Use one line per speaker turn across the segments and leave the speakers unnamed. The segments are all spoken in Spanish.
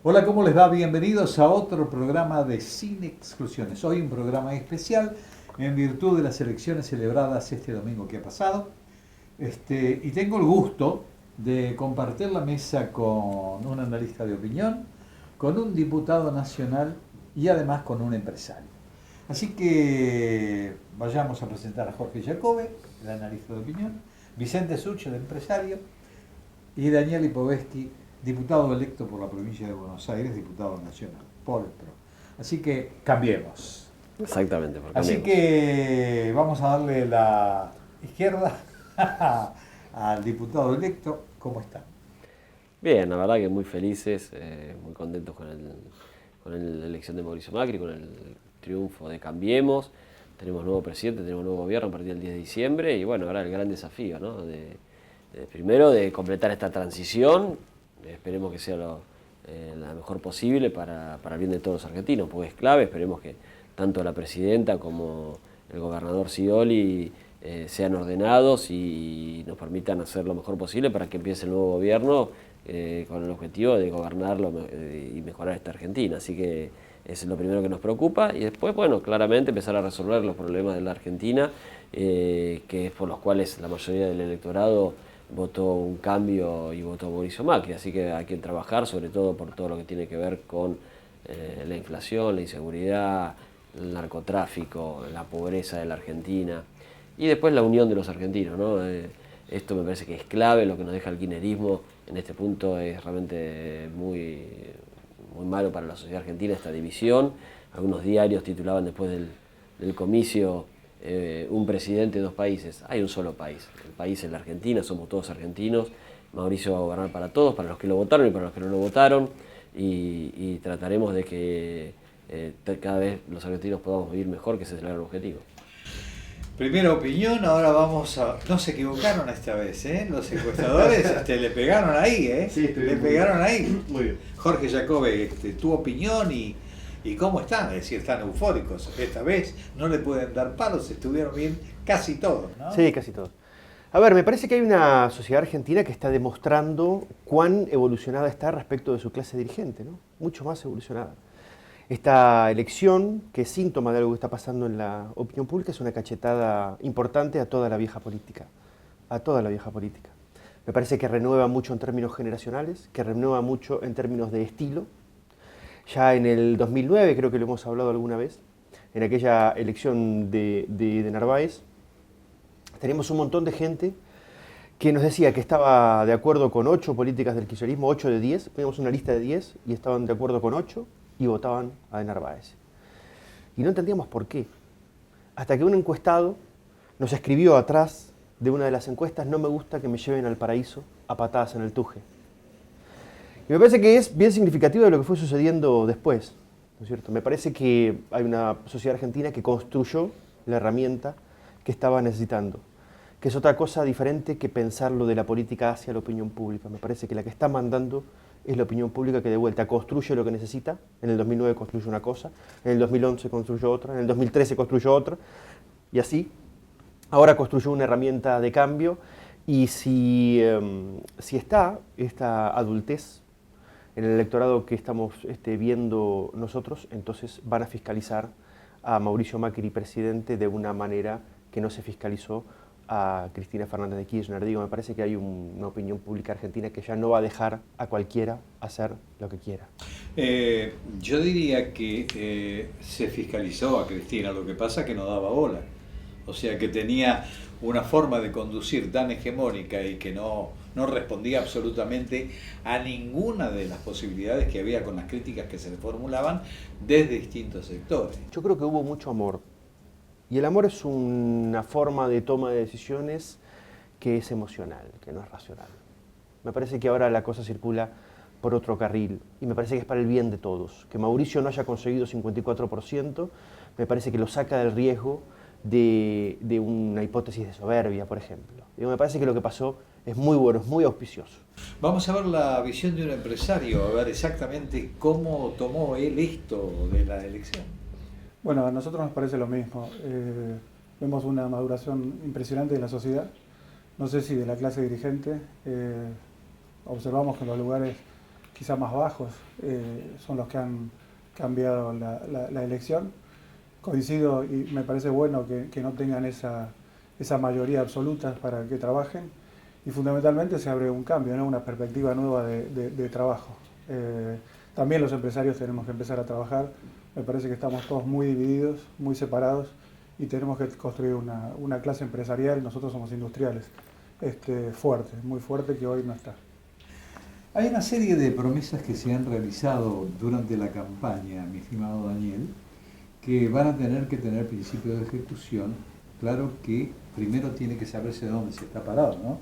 Hola, ¿cómo les va? Bienvenidos a otro programa de Sin Exclusiones. Hoy un programa especial en virtud de las elecciones celebradas este domingo que ha pasado. Y tengo el gusto de compartir la mesa con un analista de opinión, con un diputado nacional y además con un empresario. Así que vayamos a presentar a Jorge Jacobe, el analista de opinión, Vicente Such, el empresario, y Daniel Lipovetsky, diputado electo por la provincia de Buenos Aires, diputado nacional por el PRO. Así que cambiemos.
Exactamente, por
Así
cambiemos.
que vamos a darle la izquierda al diputado electo. ¿Cómo están?
Bien, la verdad que muy felices, muy contentos con la elección de Mauricio Macri, con el triunfo de Cambiemos. Tenemos nuevo presidente, tenemos nuevo gobierno a partir del 10 de diciembre y bueno, ahora el gran desafío, ¿no? Primero de completar esta transición, esperemos que sea la mejor posible para el bien de todos los argentinos, porque es clave, esperemos que tanto la presidenta como el gobernador Scioli sean ordenados y nos permitan hacer lo mejor posible para que empiece el nuevo gobierno con el objetivo de gobernarlo y mejorar esta Argentina. Así que es lo primero que nos preocupa y después, bueno, claramente empezar a resolver los problemas de la Argentina, que es por los cuales la mayoría del electorado votó un cambio y votó Mauricio Macri. Así que hay que trabajar sobre todo por todo lo que tiene que ver con la inflación, la inseguridad, el narcotráfico, la pobreza de la Argentina y después la unión de los argentinos, ¿no? Esto me parece que es clave, lo que nos deja el kirchnerismo en este punto es realmente muy malo para la sociedad argentina, esta división. Algunos diarios titulaban después del comicio un presidente, dos países. Hay un solo país, el país es la Argentina, somos todos argentinos. Mauricio va a gobernar para todos, para los que lo votaron y para los que no lo votaron, y trataremos de que cada vez los argentinos podamos vivir mejor, que ese es el gran objetivo.
Primera opinión, ahora vamos a... No se equivocaron esta vez, ¿eh? Los secuestradores le pegaron ahí, ¿eh?
Sí, estoy
Le
muy
pegaron
bien.
ahí.
Muy bien.
Jorge Jacobe, tu opinión y cómo están, es decir, están eufóricos. Esta vez no le pueden dar palos, estuvieron bien casi todos, ¿no?
Sí, casi todos. A ver, me parece que hay una sociedad argentina que está demostrando cuán evolucionada está respecto de su clase dirigente, ¿no? Mucho más evolucionada. Esta elección, que es síntoma de algo que está pasando en la opinión pública, es una cachetada importante a toda la vieja política. A toda la vieja política. Me parece que renueva mucho en términos generacionales, que renueva mucho en términos de estilo. Ya en el 2009, creo que lo hemos hablado alguna vez, en aquella elección de Narváez, teníamos un montón de gente que nos decía que estaba de acuerdo con 8 políticas del kirchnerismo, 8 de 10, teníamos una lista de 10 y estaban de acuerdo con 8 y votaban a de Narváez. Y no entendíamos por qué. Hasta que un encuestado nos escribió atrás de una de las encuestas: no me gusta que me lleven al paraíso a patadas en el tuje. Y me parece que es bien significativo de lo que fue sucediendo después, ¿no es cierto? Me parece que hay una sociedad argentina que construyó la herramienta que estaba necesitando, que es otra cosa diferente que pensar lo de la política hacia la opinión pública. Me parece que la que está mandando es la opinión pública, que de vuelta construye lo que necesita. En el 2009 construyó una cosa, en el 2011 construyó otra, en el 2013 construyó otra, y así. Ahora construyó una herramienta de cambio, y si está esta adultez en el electorado que estamos viendo nosotros, entonces van a fiscalizar a Mauricio Macri presidente de una manera que no se fiscalizó a Cristina Fernández de Kirchner. Digo, me parece que hay una opinión pública argentina que ya no va a dejar a cualquiera hacer lo que quiera.
Yo diría que se fiscalizó a Cristina, lo que pasa es que no daba bola. O sea, que tenía una forma de conducir tan hegemónica y que no respondía absolutamente a ninguna de las posibilidades que había con las críticas que se le formulaban desde distintos sectores.
Yo creo que hubo mucho amor. Y el amor es una forma de toma de decisiones que es emocional, que no es racional. Me parece que ahora la cosa circula por otro carril y me parece que es para el bien de todos. Que Mauricio no haya conseguido 54%, me parece que lo saca del riesgo de una hipótesis de soberbia, por ejemplo. Me parece que lo que pasó es muy bueno, es muy auspicioso.
Vamos a ver la visión de un empresario, a ver exactamente cómo tomó él esto de la elección.
Bueno, a nosotros nos parece lo mismo. Vemos una maduración impresionante de la sociedad, no sé si de la clase dirigente. Observamos que en los lugares quizá más bajos son los que han cambiado la elección. Coincido y me parece bueno que no tengan esa mayoría absoluta para que trabajen, y fundamentalmente se abre un cambio, ¿no? Una perspectiva nueva de trabajo. También los empresarios tenemos que empezar a trabajar. Me parece que estamos todos muy divididos, muy separados, y tenemos que construir una clase empresarial. Nosotros somos industriales, fuerte, muy fuerte, que hoy no está.
Hay una serie de promesas que se han realizado durante la campaña, mi estimado Daniel, que van a tener que tener principio de ejecución. Claro que primero tiene que saberse dónde se está parado, ¿no?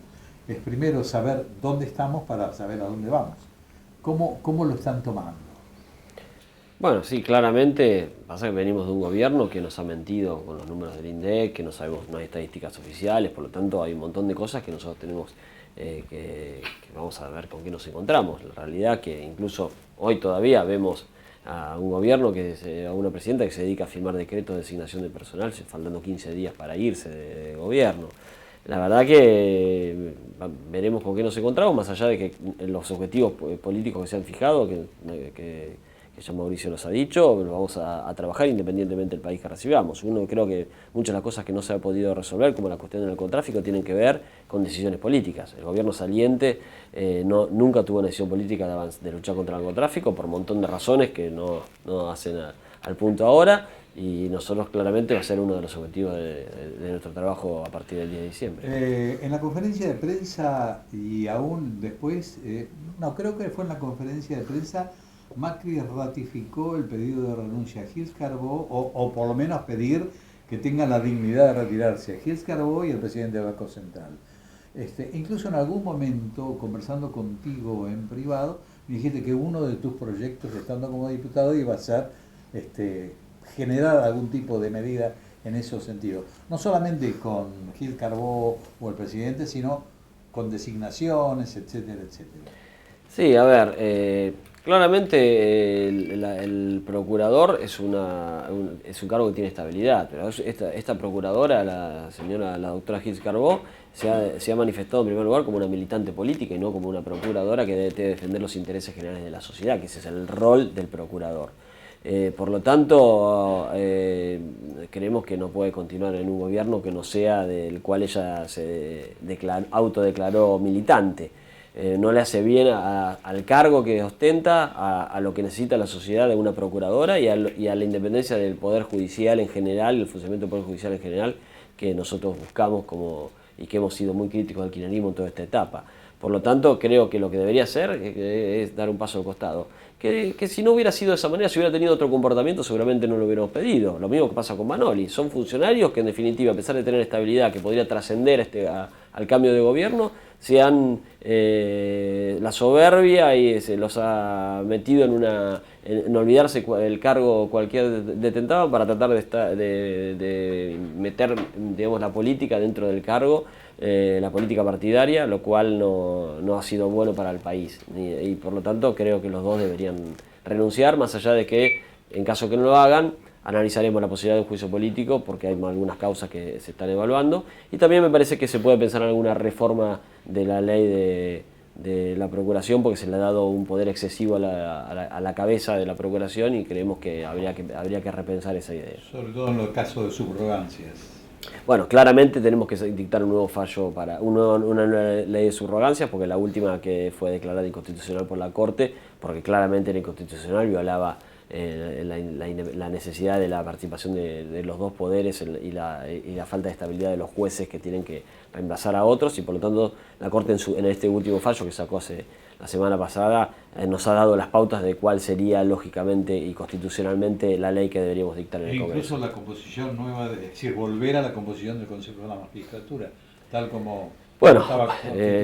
Es primero saber dónde estamos para saber a dónde vamos. ¿Cómo lo están tomando?
Bueno, sí, claramente pasa que venimos de un gobierno que nos ha mentido con los números del INDEC, que no sabemos, no hay estadísticas oficiales, por lo tanto hay un montón de cosas que nosotros tenemos que vamos a ver con qué nos encontramos. La realidad que incluso hoy todavía vemos a un gobierno, a una presidenta que se dedica a firmar decretos de designación de personal, faltando 15 días para irse de gobierno. La verdad que veremos con qué nos encontramos, más allá de que los objetivos políticos que se han fijado, que ya Mauricio nos ha dicho, los vamos a trabajar independientemente del país que recibamos. Uno, creo que muchas de las cosas que no se ha podido resolver, como la cuestión del narcotráfico, tienen que ver con decisiones políticas. El gobierno saliente nunca tuvo una decisión política de luchar contra el narcotráfico por un montón de razones que no hacen al punto ahora, y nosotros claramente va a ser uno de los objetivos de nuestro trabajo a partir del 10 de diciembre.
En la conferencia de prensa y aún después, creo que fue en la conferencia de prensa, Macri ratificó el pedido de renuncia a Gilles Carbó, o por lo menos pedir que tenga la dignidad de retirarse a Gilles Carbó y el presidente del Banco Central. Incluso en algún momento, conversando contigo en privado, me dijiste que uno de tus proyectos, estando como diputado, iba a ser generar algún tipo de medida en ese sentido. No solamente con Gilles Carbó o el presidente, sino con designaciones, etcétera, etcétera.
Sí, a ver, claramente el procurador es un cargo que tiene estabilidad, pero esta procuradora, la doctora Gilles Carbó, se ha manifestado en primer lugar como una militante política y no como una procuradora que debe defender los intereses generales de la sociedad, que ese es el rol del procurador. Por lo tanto, creemos que no puede continuar en un gobierno que no sea del cual ella se autodeclaró militante. No le hace bien al cargo que ostenta, a lo que necesita la sociedad de una procuradora y a la independencia del Poder Judicial en general, el funcionamiento del Poder Judicial en general, que nosotros buscamos y que hemos sido muy críticos del kirchnerismo en toda esta etapa. Por lo tanto, creo que lo que debería hacer es dar un paso al costado. Que si no hubiera sido de esa manera, si hubiera tenido otro comportamiento, seguramente no lo hubiéramos pedido. Lo mismo que pasa con Manoli. Son funcionarios que, en definitiva, a pesar de tener estabilidad que podría trascender al cambio de gobierno, la soberbia y se los ha metido en olvidarse el cargo cualquier detentado para tratar de meter, digamos, la política dentro del cargo, la política partidaria, lo cual no ha sido bueno para el país. Y por lo tanto creo que los dos deberían renunciar, más allá de que, en caso que no lo hagan, analizaremos la posibilidad de un juicio político, porque hay algunas causas que se están evaluando, y también me parece que se puede pensar en alguna reforma de la ley de la Procuración, porque se le ha dado un poder excesivo a la cabeza de la Procuración, y creemos que habría que repensar esa idea.
Sobre todo en los casos de subrogancias.
Bueno, claramente tenemos que dictar un nuevo fallo una nueva ley de subrogancias, porque la última que fue declarada inconstitucional por la Corte, porque claramente era inconstitucional, violaba la necesidad de la participación de los dos poderes y la falta de estabilidad de los jueces que tienen que reemplazar a otros, y por lo tanto la Corte en este último fallo que sacó la semana pasada nos ha dado las pautas de cuál sería lógicamente y constitucionalmente la ley que deberíamos dictar en el Congreso.
Incluso la composición nueva, es decir, volver a la composición del Consejo de la Magistratura, tal como...
Bueno,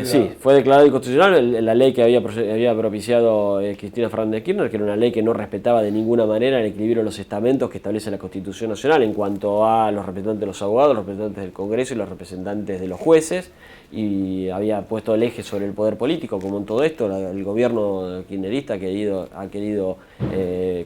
sí, fue declarado inconstitucional la ley que había propiciado Cristina Fernández de Kirchner, que era una ley que no respetaba de ninguna manera el equilibrio de los estamentos que establece la Constitución Nacional en cuanto a los representantes de los abogados, los representantes del Congreso y los representantes de los jueces, y había puesto el eje sobre el poder político. Como en todo esto, el gobierno kirchnerista ha querido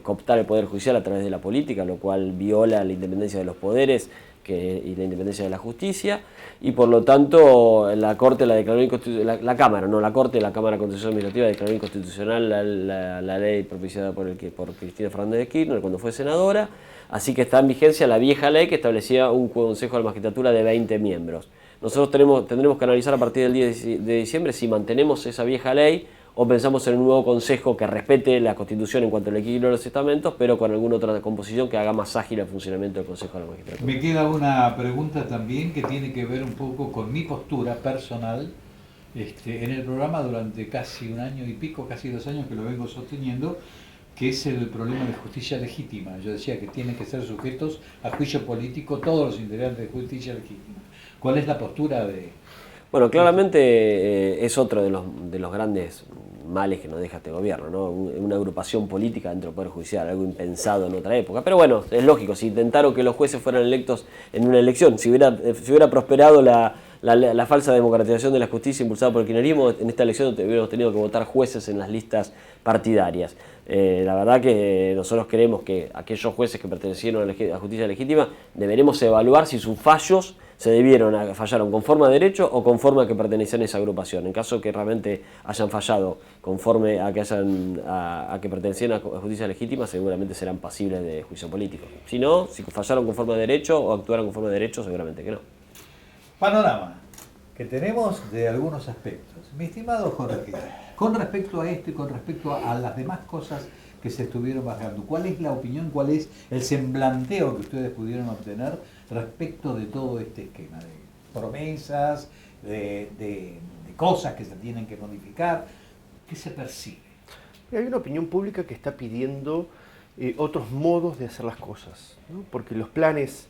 cooptar el poder judicial a través de la política, lo cual viola la independencia de los poderes y la independencia de la justicia, y por lo tanto la Corte la declaró inconstitucional, la Cámara, no la Corte, la Cámara Contencioso Administrativa declaró inconstitucional la ley propiciada por Cristina Fernández de Kirchner cuando fue senadora, así que está en vigencia la vieja ley que establecía un Consejo de la Magistratura de 20 miembros. Nosotros tendremos que analizar a partir del 10 de diciembre si mantenemos esa vieja ley o pensamos en un nuevo consejo que respete la Constitución en cuanto al equilibrio de los estamentos, pero con alguna otra composición que haga más ágil el funcionamiento del Consejo de la Magistratura.
Me queda una pregunta también que tiene que ver un poco con mi postura personal. En el programa durante casi un año y pico, casi 2 años que lo vengo sosteniendo, que es el problema de justicia legítima. Yo decía que tienen que ser sujetos a juicio político todos los integrantes de justicia legítima. ¿Cuál es la postura de...?
Bueno, claramente es otro de los grandes males que nos deja este gobierno, ¿no? Una agrupación política dentro del Poder Judicial, algo impensado en otra época. Pero bueno, es lógico, si intentaron que los jueces fueran electos en una elección, si hubiera prosperado la falsa democratización de la justicia impulsada por el kirchnerismo, en esta elección hubiéramos tenido que votar jueces en las listas partidarias. La verdad que nosotros creemos que aquellos jueces que pertenecieron a la justicia legítima deberemos evaluar si sus fallos fallaron conforme a derecho o conforme a que pertenecían a esa agrupación. En caso que realmente hayan fallado conforme a que pertenecían a la justicia legítima, seguramente serán pasibles de juicio político. Si no, si fallaron conforme a derecho o actuaron conforme a derecho, seguramente que no.
Panorama que tenemos de algunos aspectos. Mi estimado Jorge, con respecto a esto y con respecto a las demás cosas que se estuvieron bajando, ¿cuál es la opinión, cuál es el semblanteo que ustedes pudieron obtener respecto de todo este esquema de promesas, de cosas que se tienen que modificar? ¿Qué se percibe?
Hay una opinión pública que está pidiendo otros modos de hacer las cosas, ¿no? Porque los planes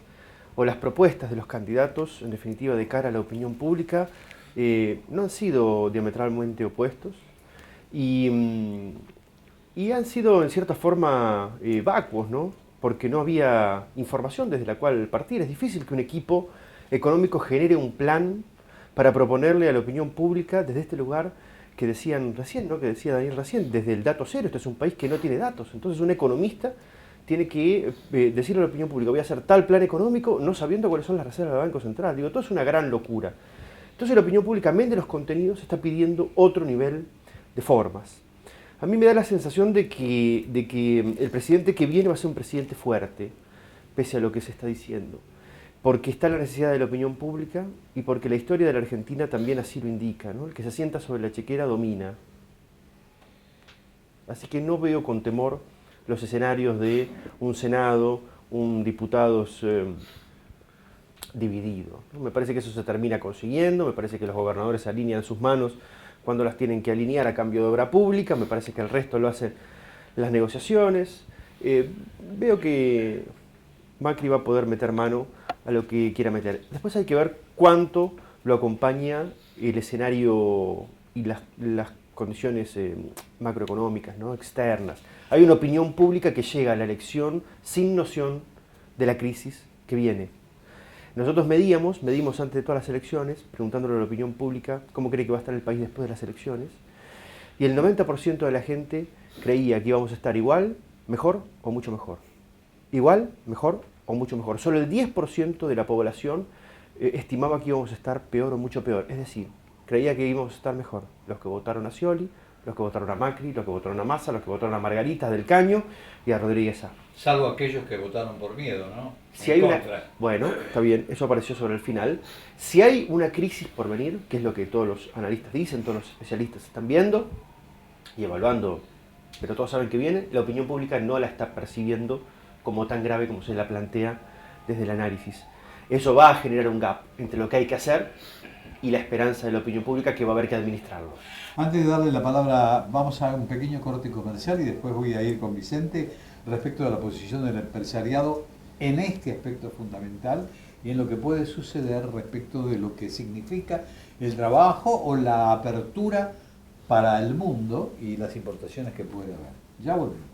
o las propuestas de los candidatos, en definitiva de cara a la opinión pública, no han sido diametralmente opuestos y han sido en cierta forma vacuos, ¿no? Porque no había información desde la cual partir. Es difícil que un equipo económico genere un plan para proponerle a la opinión pública desde este lugar que decían recién, ¿no? Que decía Daniel recién, desde el dato cero. Este es un país que no tiene datos. Entonces un economista tiene que decirle a la opinión pública, voy a hacer tal plan económico no sabiendo cuáles son las reservas del Banco Central. Digo, todo es una gran locura. Entonces la opinión pública, amén de los contenidos, está pidiendo otro nivel de formas. A mí me da la sensación de que el presidente que viene va a ser un presidente fuerte, pese a lo que se está diciendo. Porque está la necesidad de la opinión pública y porque la historia de la Argentina también así lo indica, ¿no? El que se sienta sobre la chequera domina. Así que no veo con temor los escenarios de un Senado, un diputados dividido, ¿no? Me parece que eso se termina consiguiendo, me parece que los gobernadores alinean sus manos cuando las tienen que alinear a cambio de obra pública, me parece que el resto lo hacen las negociaciones. Veo que Macri va a poder meter mano a lo que quiera meter. Después hay que ver cuánto lo acompaña el escenario y las condiciones macroeconómicas, ¿no? Externas. Hay una opinión pública que llega a la elección sin noción de la crisis que viene. Nosotros medimos antes de todas las elecciones, preguntándole a la opinión pública cómo cree que va a estar el país después de las elecciones, y el 90% de la gente creía que íbamos a estar igual, mejor o mucho mejor. Igual, mejor o mucho mejor. Solo el 10% de la población estimaba que íbamos a estar peor o mucho peor. Es decir, creía que íbamos a estar mejor. Los que votaron a Scioli, los que votaron a Macri, los que votaron a Massa, los que votaron a Margarita del Caño y a Rodríguez Sá.
Salvo aquellos que votaron por miedo, ¿no?
Si hay bueno, está bien, eso apareció sobre el final. Si hay una crisis por venir, que es lo que todos los analistas dicen, todos los especialistas están viendo y evaluando, pero todos saben que viene, la opinión pública no la está percibiendo como tan grave como se la plantea desde el análisis. Eso va a generar un gap entre lo que hay que hacer y la esperanza de la opinión pública que va a haber que administrarlo.
Antes de darle la palabra, vamos a un pequeño corte comercial y después voy a ir con Vicente respecto a la posición del empresariado en este aspecto fundamental y en lo que puede suceder respecto de lo que significa el trabajo o la apertura para el mundo y las importaciones que puede haber. Ya volvemos.